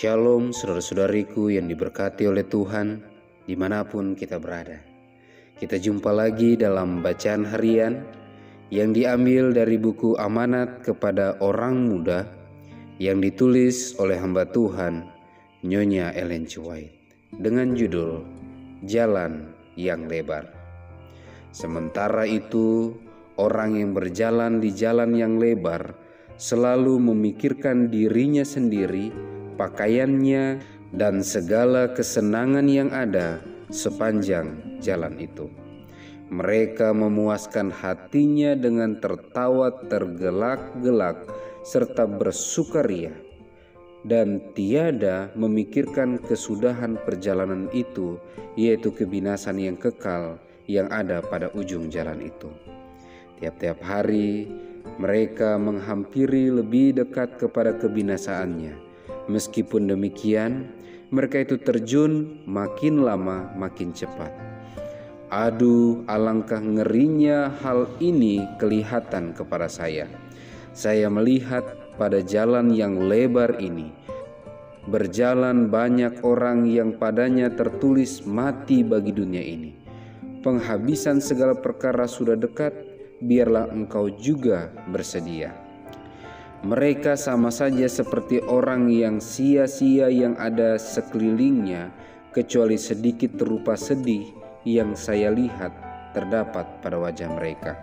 Shalom saudara-saudariku yang diberkati oleh Tuhan dimanapun kita berada. Kita jumpa lagi dalam bacaan harian yang diambil dari buku Amanat kepada Orang Muda yang ditulis oleh hamba Tuhan Nyonya Ellen G. White dengan judul Jalan yang Lebar. Sementara itu, orang yang berjalan di jalan yang lebar selalu memikirkan dirinya sendiri, pakaiannya, dan segala kesenangan yang ada sepanjang jalan itu. Mereka memuaskan hatinya dengan tertawa tergelak-gelak serta bersukaria, dan tiada memikirkan kesudahan perjalanan itu, yaitu kebinasan yang kekal yang ada pada ujung jalan itu. Tiap-tiap hari mereka menghampiri lebih dekat kepada kebinasaannya. Meskipun demikian, mereka itu terjun makin lama makin cepat. Aduh, alangkah ngerinya hal ini kelihatan kepada saya. Saya melihat pada jalan yang lebar ini berjalan banyak orang yang padanya tertulis mati bagi dunia ini. Penghabisan segala perkara sudah dekat, biarlah engkau juga bersedia. Mereka sama saja seperti orang yang sia-sia yang ada sekelilingnya, kecuali sedikit rupa sedih yang saya lihat terdapat pada wajah mereka.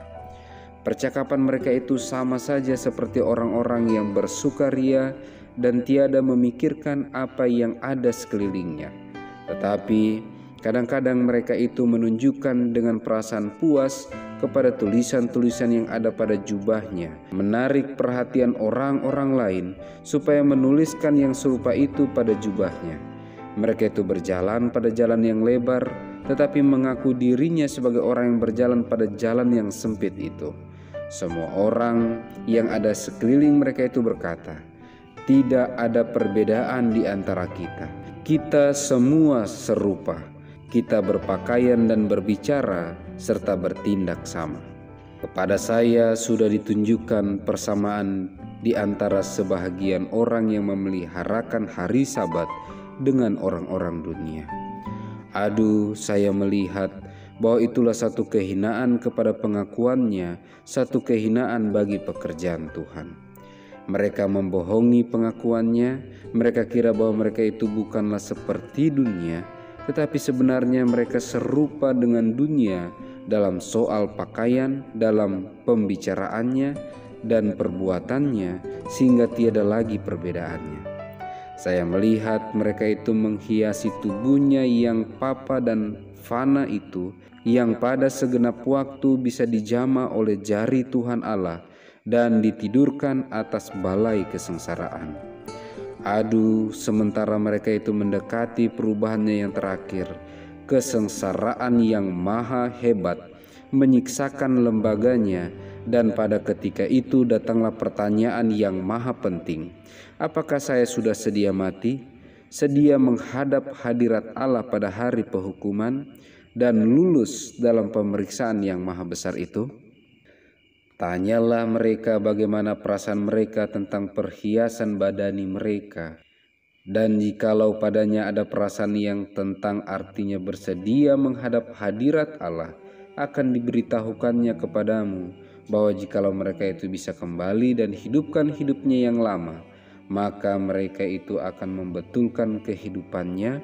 Percakapan mereka itu sama saja seperti orang-orang yang bersukaria dan tiada memikirkan apa yang ada sekelilingnya. Tetapi kadang-kadang mereka itu menunjukkan dengan perasaan puas kepada tulisan-tulisan yang ada pada jubahnya, menarik perhatian orang-orang lain supaya menuliskan yang serupa itu pada jubahnya. Mereka itu berjalan pada jalan yang lebar, tetapi mengaku dirinya sebagai orang yang berjalan pada jalan yang sempit itu. Semua orang yang ada sekeliling mereka itu berkata, "Tidak ada perbedaan di antara kita. Kita semua serupa. Kita berpakaian dan berbicara serta bertindak sama." Kepada saya sudah ditunjukkan persamaan di antara sebahagian orang yang memeliharakan hari Sabat dengan orang-orang dunia. Aduh, saya melihat bahwa itulah satu kehinaan kepada pengakuannya, satu kehinaan bagi pekerjaan Tuhan. Mereka membohongi pengakuannya, mereka kira bahwa mereka itu bukanlah seperti dunia, tetapi sebenarnya mereka serupa dengan dunia dalam soal pakaian, dalam pembicaraannya dan perbuatannya, sehingga tiada lagi perbedaannya. Saya melihat mereka itu menghiasi tubuhnya yang papa dan fana itu, yang pada segenap waktu bisa dijama oleh jari Tuhan Allah dan ditidurkan atas balai kesengsaraan. Aduh, sementara mereka itu mendekati perubahannya yang terakhir, kesengsaraan yang maha hebat menyiksakan lembaganya, dan pada ketika itu datanglah pertanyaan yang maha penting. Apakah saya sudah sedia mati, sedia menghadap hadirat Allah pada hari penghukuman dan lulus dalam pemeriksaan yang maha besar itu? Tanyalah mereka bagaimana perasaan mereka tentang perhiasan badani mereka. Dan jikalau padanya ada perasaan yang tentang artinya bersedia menghadap hadirat Allah, akan diberitahukannya kepadamu bahwa jikalau mereka itu bisa kembali dan hidupkan hidupnya yang lama, maka mereka itu akan membetulkan kehidupannya,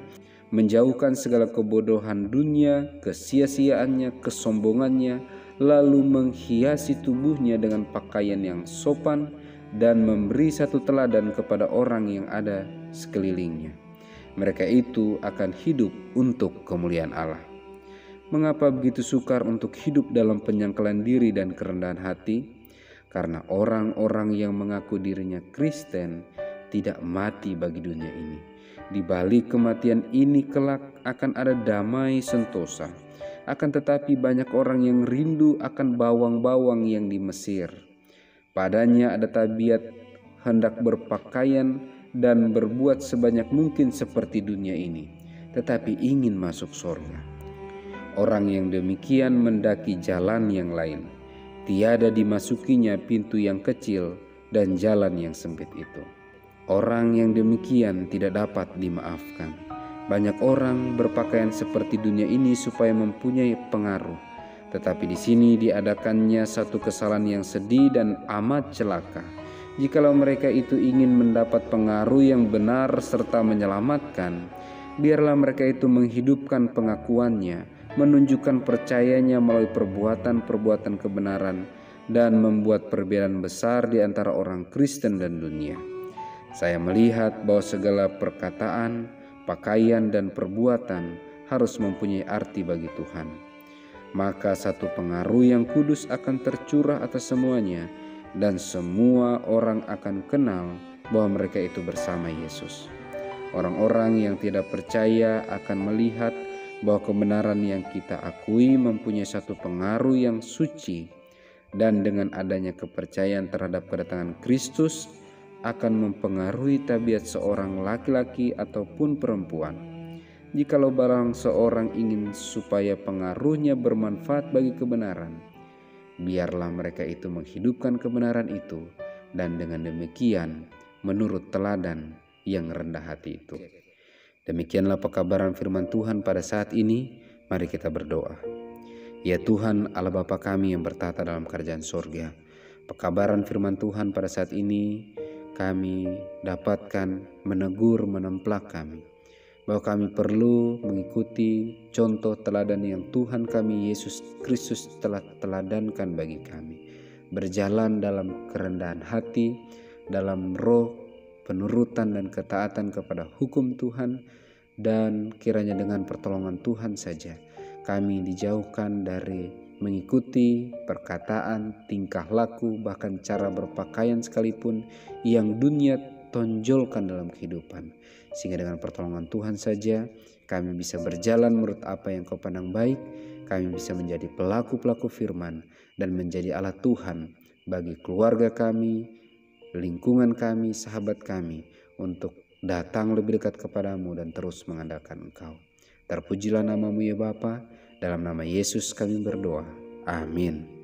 menjauhkan segala kebodohan dunia, kesia-siaannya, kesombongannya, lalu menghiasi tubuhnya dengan pakaian yang sopan dan memberi satu teladan kepada orang yang ada sekelilingnya. Mereka itu akan hidup untuk kemuliaan Allah. Mengapa begitu sukar untuk hidup dalam penyangkalan diri dan kerendahan hati? Karena orang-orang yang mengaku dirinya Kristen tidak mati bagi dunia ini. Di balik kematian ini kelak akan ada damai sentosa. Akan tetapi banyak orang yang rindu akan bawang-bawang yang di Mesir. Padanya ada tabiat hendak berpakaian dan berbuat sebanyak mungkin seperti dunia ini, tetapi ingin masuk surga. Orang yang demikian mendaki jalan yang lain, tiada dimasukinya pintu yang kecil dan jalan yang sempit itu. Orang yang demikian tidak dapat dimaafkan. Banyak orang berpakaian seperti dunia ini supaya mempunyai pengaruh, tetapi di sini diadakannya satu kesalahan yang sedih dan amat celaka. Jikalau mereka itu ingin mendapat pengaruh yang benar serta menyelamatkan, biarlah mereka itu menghidupkan pengakuannya, menunjukkan percayanya melalui perbuatan-perbuatan kebenaran, dan membuat perbedaan besar di antara orang Kristen dan dunia. Saya melihat bahwa segala perkataan, pakaian, dan perbuatan harus mempunyai arti bagi Tuhan. Maka satu pengaruh yang kudus akan tercurah atas semuanya, dan semua orang akan kenal bahwa mereka itu bersama Yesus. Orang-orang yang tidak percaya akan melihat bahwa kebenaran yang kita akui mempunyai satu pengaruh yang suci, dan dengan adanya kepercayaan terhadap kedatangan Kristus akan mempengaruhi tabiat seorang laki-laki ataupun perempuan. Jikalau barang seorang ingin supaya pengaruhnya bermanfaat bagi kebenaran, biarlah mereka itu menghidupkan kebenaran itu, dan dengan demikian menurut teladan yang rendah hati itu. Demikianlah pekabaran firman Tuhan pada saat ini. Mari kita berdoa. Ya Tuhan Allah Bapa kami yang bertata dalam kerajaan sorga, pekabaran firman Tuhan pada saat ini kami dapatkan menegur, menemplak kami, bahwa kami perlu mengikuti contoh teladan yang Tuhan kami Yesus Kristus telah teladankan bagi kami. Berjalan dalam kerendahan hati, dalam roh penurutan dan ketaatan kepada hukum Tuhan, dan kiranya dengan pertolongan Tuhan saja kami dijauhkan dari mengikuti perkataan, tingkah laku, bahkan cara berpakaian sekalipun yang dunia tonjolkan dalam kehidupan. Sehingga dengan pertolongan Tuhan saja kami bisa berjalan menurut apa yang Kau pandang baik. Kami bisa menjadi pelaku-pelaku firman dan menjadi alat Tuhan bagi keluarga kami, lingkungan kami, sahabat kami, untuk datang lebih dekat kepadamu dan terus mengandalkan Engkau. Terpujilah namamu ya Bapa, dalam nama Yesus kami berdoa. Amin.